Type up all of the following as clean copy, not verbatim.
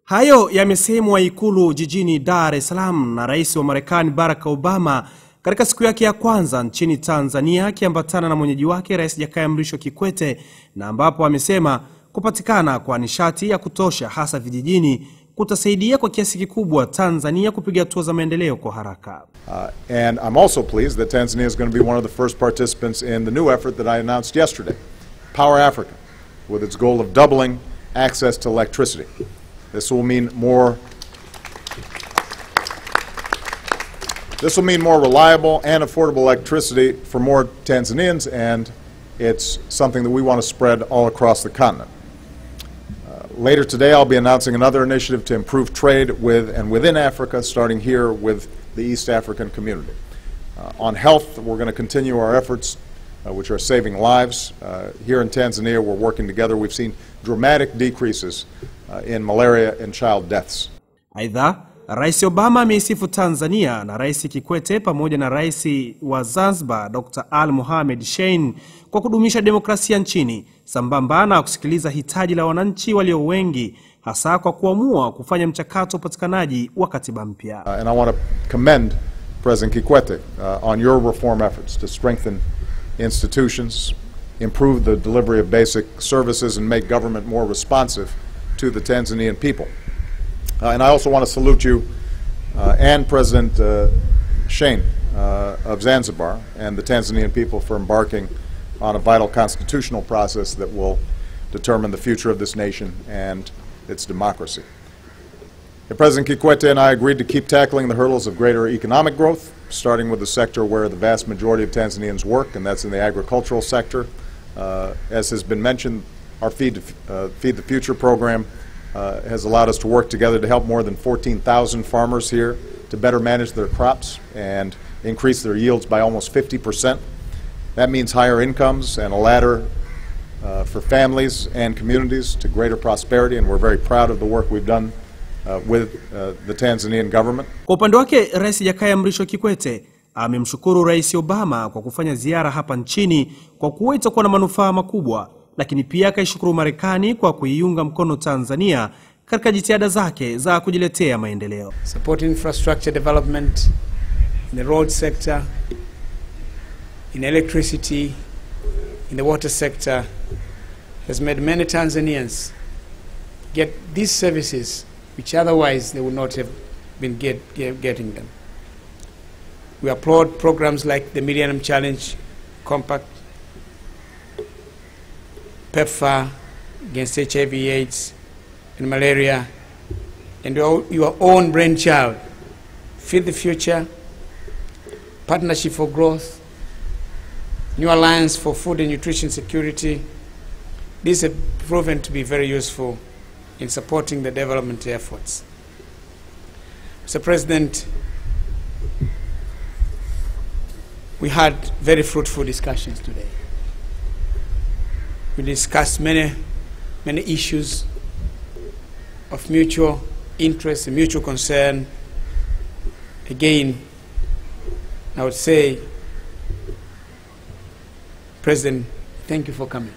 Hayo yamesemwa Ikulu jijini Dar es Salaam na Rais wa Marekani Barack Obama katika siku yake ya kwanza nchini Tanzania akiambatana na mwenyeji wake Rais Jakaya Mrisho Kikwete, na ambapo amesema kupatikana kwa nishati ya kutosha hasa vijijini kutasaidia kwa kiasi kikubwa Tanzania kupiga hatua za maendeleo kwa haraka. And I'm also pleased that Tanzania is going to be one of the first participants in the new effort that I announced yesterday, Power Africa, with its goal of doubling access to electricity. This will mean more reliable and affordable electricity for more Tanzanians, and it's something that we want to spread all across the continent. Later today, I'll be announcing another initiative to improve trade with and within Africa, starting here with the East African community. On health, we're going to continue our efforts, which are saving lives. Here in Tanzania, we're working together. We've seen dramatic decreases in malaria and child deaths. Aidha, Rais Obama ameisifu Tanzania na Rais Kikwete pamoja na Rais wa Zanzibar Dr. Ali Mohamed Shein kwa kudumisha demokrasia nchini, sambamba na kusikiliza hitaji la wananchi walio wengi, hasa kwa kuamua kufanya mchakato upatikanaji wa katiba mpya. And I want to commend President Kikwete on your reform efforts to strengthen institutions, improve the delivery of basic services, and make government more responsive to the Tanzanian people. And I also want to salute you and President Shein of Zanzibar and the Tanzanian people for embarking on a vital constitutional process that will determine the future of this nation and its democracy. President Kikwete and I agreed to keep tackling the hurdles of greater economic growth, starting with the sector where the vast majority of Tanzanians work, and that's in the agricultural sector. As has been mentioned, our Feed the Future program has allowed us to work together to help more than 14,000 farmers here to better manage their crops and increase their yields by almost 50%. That means higher incomes and a ladder for families and communities to greater prosperity, and we're very proud of the work we've done with the Tanzanian government. Kwa upande wake, Rais Jakaya Mrisho Kikwete amemshukuru Rais Obama kwa kufanya ziara hapa nchini kwa kuwa itakuwa na manufaa makubwa, lakini pia akaishukuru Marekani kwa kuiunga mkono Tanzania katika jitihada zake za kujiletea maendeleo. Support infrastructure development in the road sector, in electricity, in the water sector has made many Tanzanians get these services which otherwise they would not have been getting them. We applaud programs like the Millennium Challenge Compact, PEPFAR against HIV/AIDS and malaria, and your own brainchild, Feed the Future, Partnership for Growth, New Alliance for Food and Nutrition Security. These have proven to be very useful in supporting the development efforts. Mr. President, we had very fruitful discussions today. We discussed many issues of mutual interest and mutual concern. Again, I would say, President, thank you for coming.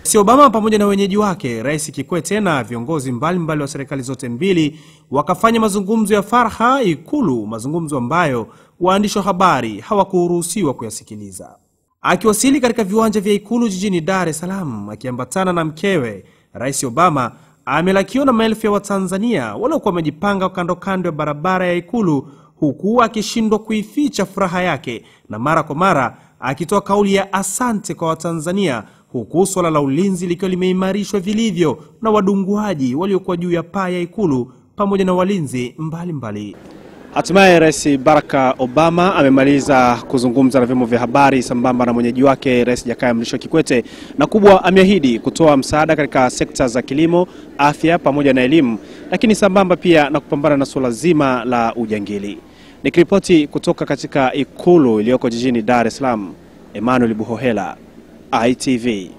Rais Obama pamoja na wenyeji wake Rais Kikwete na viongozi mbalimbali wa serikali zote mbili wakafanya mazungumzo ya faragha Ikulu, mazungumzo ambayo waandishi wa habari hawakuruhusiwa kuyasikiliza. Akiwasili katika viwanja vya Ikulu jijini Dar es Salaam akiambatana na mkewe, Rais Obama amelakiwa na maelfu ya Watanzania waliokuwa wamejipanga kando kando ya barabara ya Ikulu, huku akishindwa kuificha furaha yake na mara kwa mara akitoa kauli ya asante kwa Watanzania, huku swala la ulinzi likiwa limeimarishwa vilivyo na wadunguaji waliokuwa juu ya paa ya Ikulu pamoja na walinzi mbalimbali. Hatimaye Rais Barack Obama amemaliza kuzungumza na vyombo vya habari sambamba na mwenyeji wake Rais Jakaya Mrisho Kikwete, na kubwa ameahidi kutoa msaada katika sekta za kilimo, afya pamoja na elimu, lakini sambamba pia na kupambana na suala zima la ujangili. Nikiripoti kutoka katika Ikulu iliyoko jijini Dar es Salaam, Emmanuel Buhohela, ITV.